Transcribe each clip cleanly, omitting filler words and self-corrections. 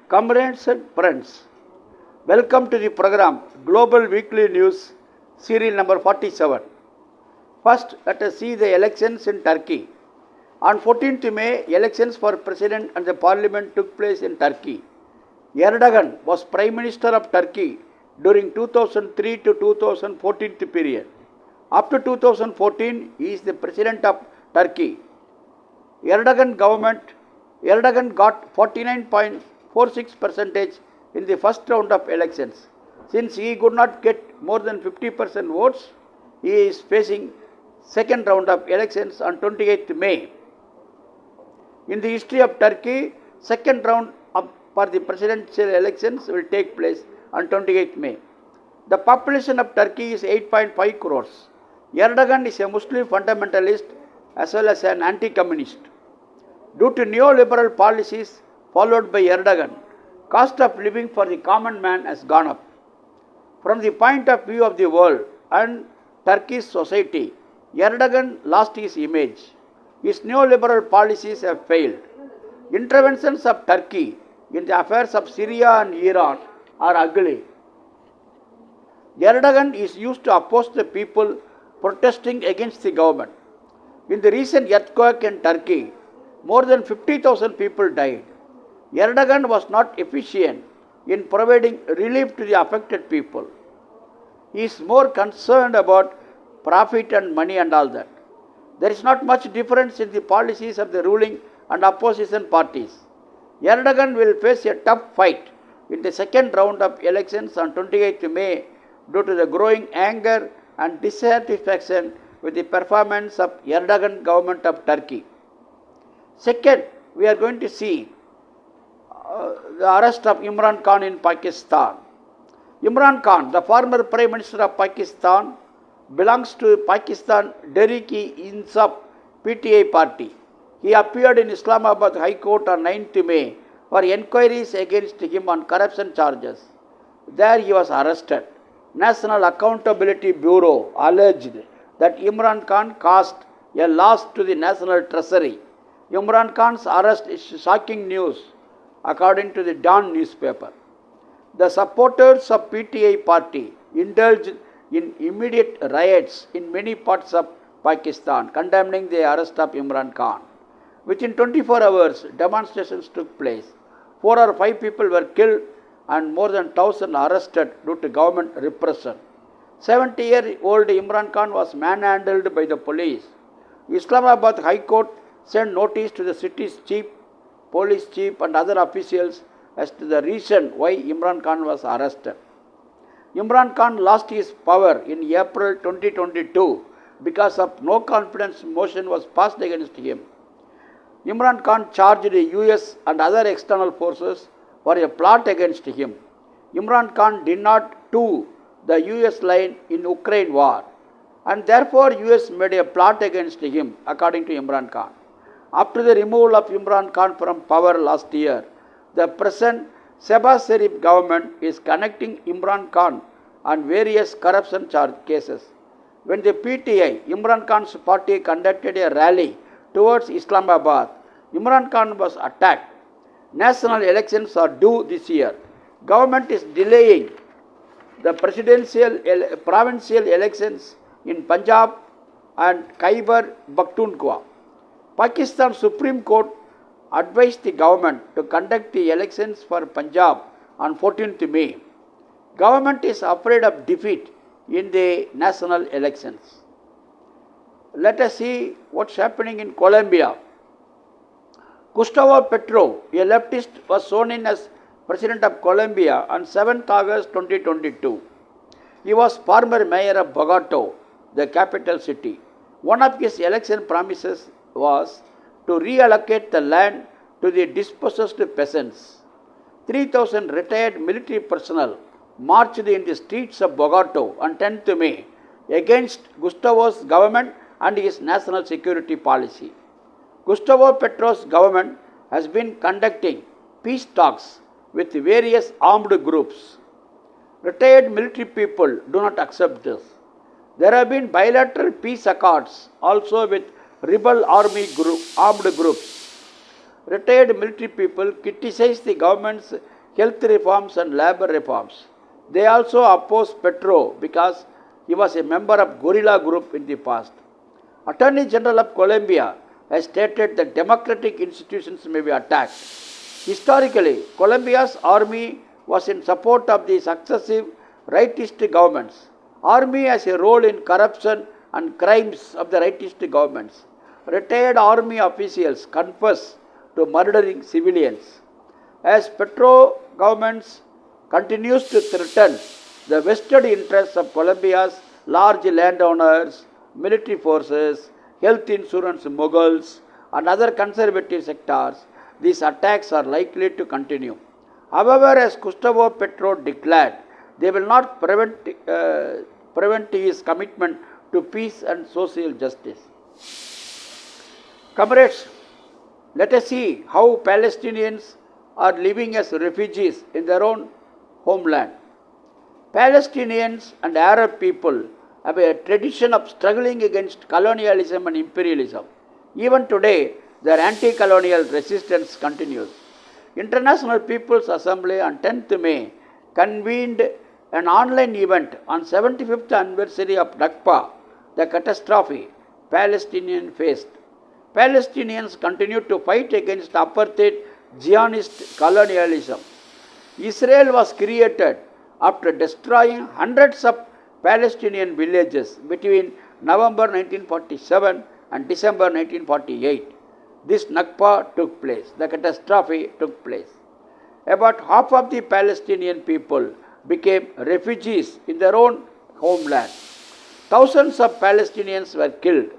Comrades and friends, welcome to the program Global Weekly News, serial number 47. First, let us see the elections in Turkey. On 14th May, elections for president and the parliament took place in Turkey. Erdogan was Prime Minister of Turkey during 2003 to 2014 period. Up to 2014, he is the President of Turkey. Erdogan got 49.46% in the first round of elections. Since he could not get more than 50% votes, he is facing second round of elections on 28th May. In the history of Turkey, second round for the presidential elections will take place on 28th May. The population of Turkey is 8.5 crores. Erdogan is a Muslim fundamentalist as well as an anti-communist. Due to neoliberal policies followed by Erdogan, cost of living for the common man has gone up. From the point of view of the world and Turkish society, Erdogan lost his image. His neoliberal policies have failed. Interventions of Turkey in the affairs of Syria and Iran are ugly. Erdogan is used to oppose the people protesting against the government. In the recent earthquake in Turkey, more than 50,000 people died. Erdogan was not efficient in providing relief to the affected people. He is more concerned about profit and money and all that. There is not much difference in the policies of the ruling and opposition parties. Erdogan will face a tough fight in the second round of elections on 28th May due to the growing anger and dissatisfaction with the performance of Erdogan government of Turkey. Second, we are going to see the arrest of Imran Khan in Pakistan. Imran Khan, the former Prime Minister of Pakistan, belongs to Pakistan Tehreek-e-Insaf PTI party. He appeared in Islamabad High Court on 9th May for inquiries against him on corruption charges. There he was arrested. National Accountability Bureau alleged that Imran Khan caused a loss to the National Treasury. Imran Khan's arrest is shocking news, according to the Dawn newspaper. The supporters of PTI party indulged in immediate riots in many parts of Pakistan, condemning the arrest of Imran Khan. Within 24 hours, demonstrations took place. 4 or 5 people were killed and more than 1,000 arrested due to government repression. 70-year-old Imran Khan was manhandled by the police. Islamabad High Court sent notice to the city's chief, police chief and other officials as to the reason why Imran Khan was arrested. Imran Khan lost his power in April 2022 because of no confidence motion was passed against him. Imran Khan charged the US and other external forces for a plot against him. Imran Khan did not toe the US line in Ukraine war, and therefore US made a plot against him, according to Imran Khan. After the removal of Imran Khan from power last year, the present Shehbaz Sharif government is connecting Imran Khan on various corruption charge cases. When the PTI, Imran Khan's party, conducted a rally towards Islamabad, Imran Khan was attacked. National elections are due this year. Government is delaying the provincial elections in Punjab and Khyber Pakhtunkhwa. Pakistan Supreme Court advised the government to conduct the elections for Punjab on 14th May. Government is afraid of defeat in the national elections. Let us see what's happening in Colombia. Gustavo Petro, a leftist, was sworn in as President of Colombia on 7th August 2022. He was former mayor of Bogota, the capital city. One of his election promises was to reallocate the land to the dispossessed peasants. 3,000 retired military personnel marched in the streets of Bogota on 10th May against Gustavo's government and his national security policy. Gustavo Petro's government has been conducting peace talks with various armed groups. Retired military people do not accept this. There have been bilateral peace accords also with rebel armed groups. Retired military people criticize the government's health reforms and labor reforms. They also opposed Petro because he was a member of guerrilla group in the past. Attorney General of Colombia has stated that democratic institutions may be attacked. Historically, Colombia's army was in support of the successive rightist governments. Army has a role in corruption and crimes of the rightist governments. Retired army officials confess to murdering civilians. As Petro governments continues to threaten the vested interests of Colombia's large landowners, military forces, health insurance moguls, and other conservative sectors, these attacks are likely to continue. However, as Gustavo Petro declared, they will not prevent his commitment to peace and social justice. Comrades, let us see how Palestinians are living as refugees in their own homeland. Palestinians and Arab people have a tradition of struggling against colonialism and imperialism. Even today, their anti-colonial resistance continues. International People's Assembly on 10th May convened an online event on 75th anniversary of Nakba, the catastrophe Palestinians faced. Palestinians continue to fight against apartheid Zionist colonialism. Israel was created after destroying hundreds of Palestinian villages between November 1947 and December 1948. This Nakba took place, the catastrophe took place. About half of the Palestinian people became refugees in their own homeland. Thousands of Palestinians were killed.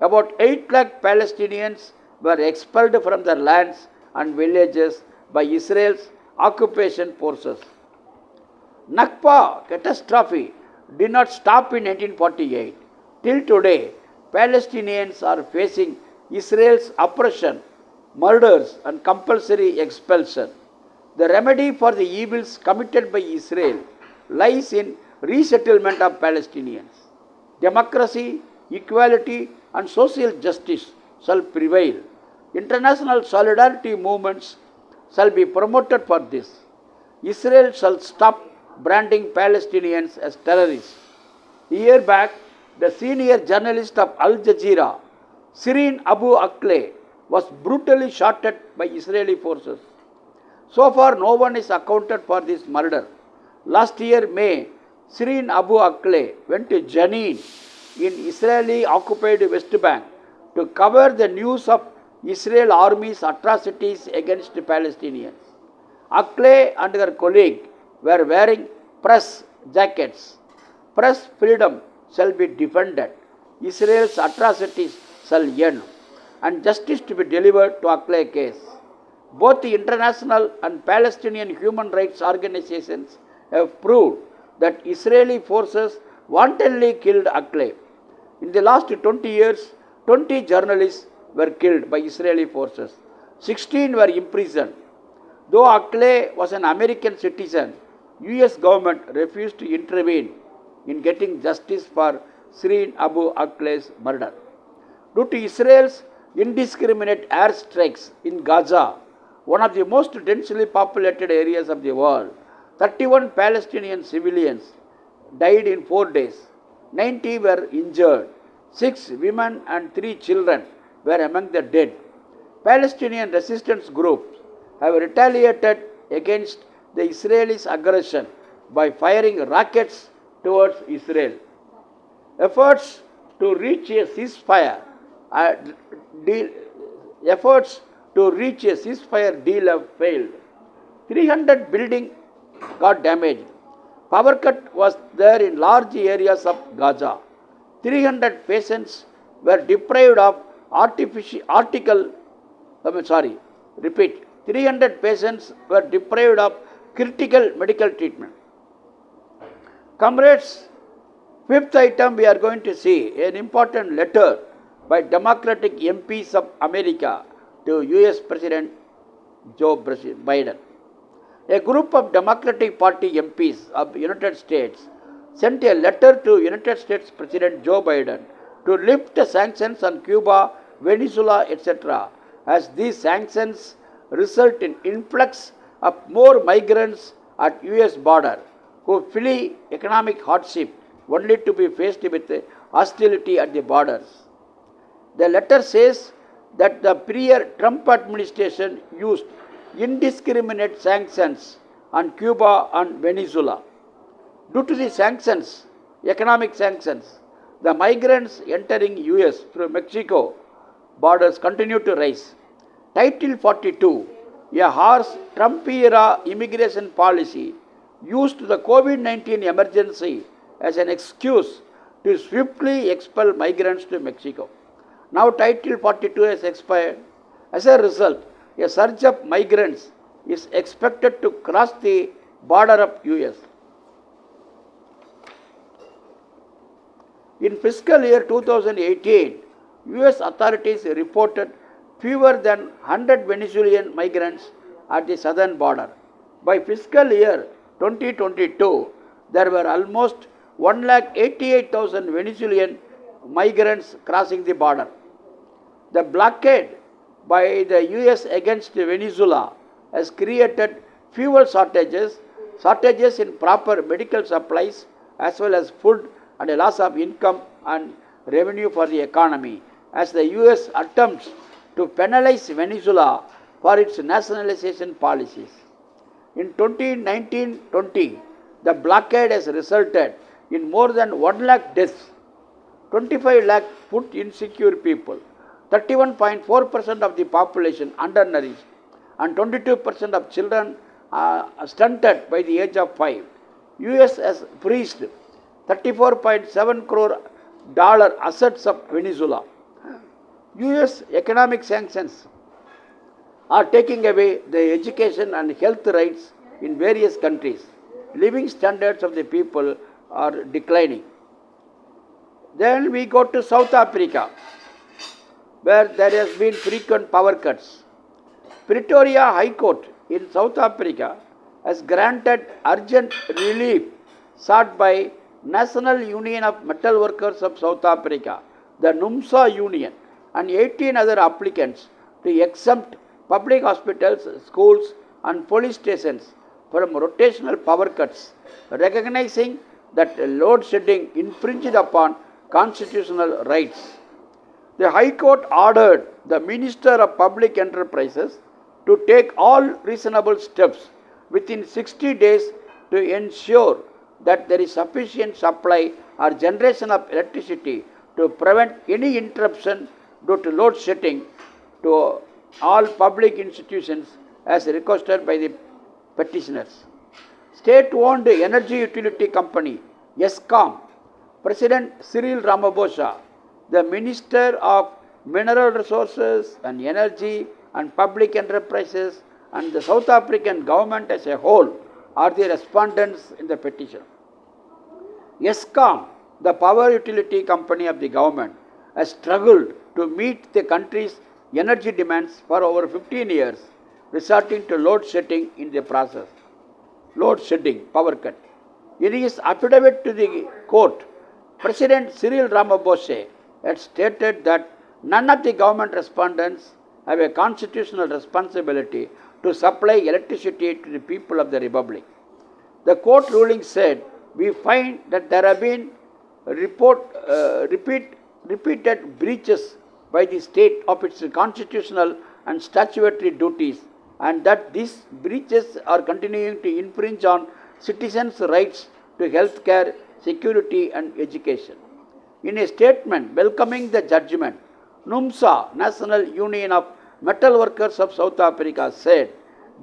About 8 lakh Palestinians were expelled from their lands and villages by Israel's occupation forces. Nakba catastrophe did not stop in 1948. Till today, Palestinians are facing Israel's oppression, murders, and compulsory expulsion. The remedy for the evils committed by Israel lies in resettlement of Palestinians. Democracy, equality, and social justice shall prevail. International solidarity movements shall be promoted for this. Israel shall stop branding Palestinians as terrorists. A year back, the senior journalist of Al Jazeera, Shireen Abu Akleh, was brutally shot at by Israeli forces. So far, no one is accounted for this murder. Last year, May, Shireen Abu Akleh went to Jenin in Israeli-occupied West Bank to cover the news of Israel army's atrocities against Palestinians. Akleh and her colleague were wearing press jackets. Press freedom shall be defended. Israel's atrocities shall end, and justice to be delivered to Akleh case. Both the international and Palestinian human rights organizations have proved that Israeli forces wantonly killed Akleh. In the last 20 years, 20 journalists were killed by Israeli forces. 16 were imprisoned. Though Akleh was an American citizen, US government refused to intervene in getting justice for Shireen Abu Akleh's murder. Due to Israel's indiscriminate airstrikes in Gaza, one of the most densely populated areas of the world, 31 Palestinian civilians died in 4 days. 90 were injured. 6 women and 3 children were among the dead. Palestinian resistance groups have retaliated against the Israelis' aggression by firing rockets towards Israel. Efforts to reach a ceasefire deal have failed. 300 buildings got damaged. Power cut was there in large areas of Gaza. 300 patients were deprived of 300 patients were deprived of critical medical treatment. Comrades, fifth item we are going to see an important letter by Democratic MPs of America to US President Joe Biden. A group of Democratic Party MPs of the United States sent a letter to United States President Joe Biden to lift sanctions on Cuba, Venezuela, etc., as these sanctions result in influx of more migrants at US border who flee economic hardship only to be faced with hostility at the borders. The letter says that the prior Trump administration used indiscriminate sanctions on Cuba and Venezuela. Due to the sanctions, economic sanctions, the migrants entering US through Mexico borders continue to rise. Title 42, a harsh Trump-era immigration policy, used the COVID-19 emergency as an excuse to swiftly expel migrants to Mexico. Now Title 42 has expired. As a result, a surge of migrants is expected to cross the border of US. In fiscal year 2018, US authorities reported fewer than 100 Venezuelan migrants at the southern border. By fiscal year 2022, there were almost 188,000 Venezuelan migrants crossing the border. The blockade by the US against Venezuela has created fuel shortages in proper medical supplies, as well as food, and a loss of income and revenue for the economy, as the US attempts to penalize Venezuela for its nationalization policies. In 2019-20, the blockade has resulted in more than 1 lakh deaths, 25 lakh food insecure people, 31.4% of the population undernourished, and 22% of children stunted by the age of 5. US has freezed $34.7 crore assets of Venezuela. US economic sanctions are taking away the education and health rights in various countries. Living standards of the people are declining. Then we go to South Africa, where there has been frequent power cuts. Pretoria High Court in South Africa has granted urgent relief sought by National Union of Metal Workers of South Africa, the NUMSA Union, and 18 other applicants to exempt public hospitals, schools, and police stations from rotational power cuts, recognizing that load shedding infringed upon constitutional rights. The High Court ordered the Minister of Public Enterprises to take all reasonable steps within 60 days to ensure that there is sufficient supply or generation of electricity to prevent any interruption due to load shedding to all public institutions as requested by the petitioners. State-owned energy utility company Eskom, President Cyril Ramaphosa, the Minister of Mineral Resources and Energy and Public Enterprises, and the South African government as a whole are the respondents in the petition. Eskom, the power utility company of the government, has struggled to meet the country's energy demands for over 15 years, resorting to load shedding in the process. Load shedding, power cut. In his affidavit to the court, President Cyril Ramaphosa had stated that none of the government respondents have a constitutional responsibility to supply electricity to the people of the Republic. The court ruling said, "We find that there have been repeated breaches by the state of its constitutional and statutory duties, and that these breaches are continuing to infringe on citizens' rights to health care, security, and education." In a statement welcoming the judgment, NUMSA, National Union of Metal Workers of South Africa, said,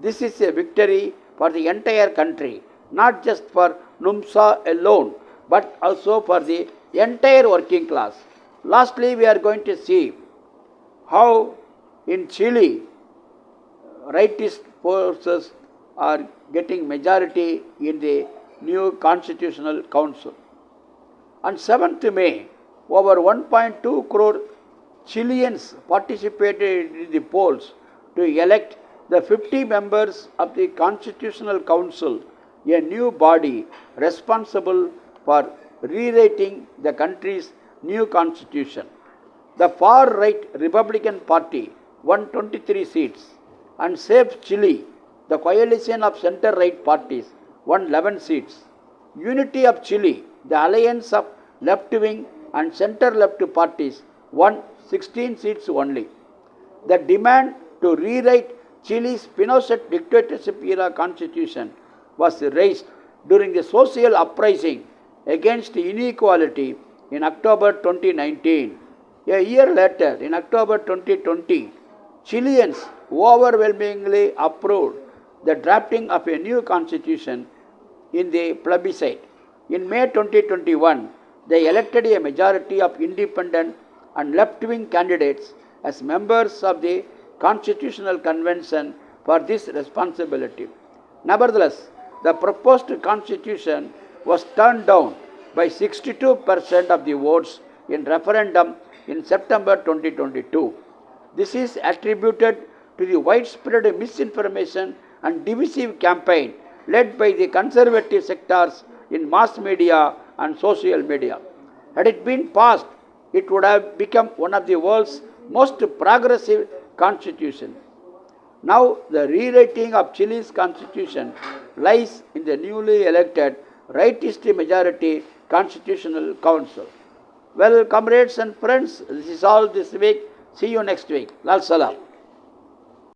"This is a victory for the entire country, not just for NUMSA alone, but also for the entire working class." Lastly, we are going to see how in Chile, rightist forces are getting majority in the new constitutional council. On 7th May, over 1.2 crore Chileans participated in the polls to elect the 50 members of the Constitutional Council, a new body responsible for rewriting the country's new constitution. The far-right Republican Party won 23 seats, and Save Chile, The coalition of center-right parties won 11 seats. Unity of Chile, the alliance of left-wing and center-left parties, won 16 seats only. The demand to rewrite Chile's Pinochet dictatorship era constitution was raised during the social uprising against inequality in October 2019. A year later, in October 2020, Chileans overwhelmingly approved the drafting of a new constitution in the plebiscite. In May 2021, they elected a majority of independent and left-wing candidates as members of the Constitutional Convention for this responsibility. Nevertheless, the proposed constitution was turned down by 62% of the votes in referendum in September 2022. This is attributed to the widespread misinformation and divisive campaign led by the conservative sectors in mass media and social media. Had it been passed, it would have become one of the world's most progressive constitutions. Now, the rewriting of Chile's constitution lies in the newly elected rightist majority Constitutional Council. Well, comrades and friends, this is all this week. See you next week. Lal Salam.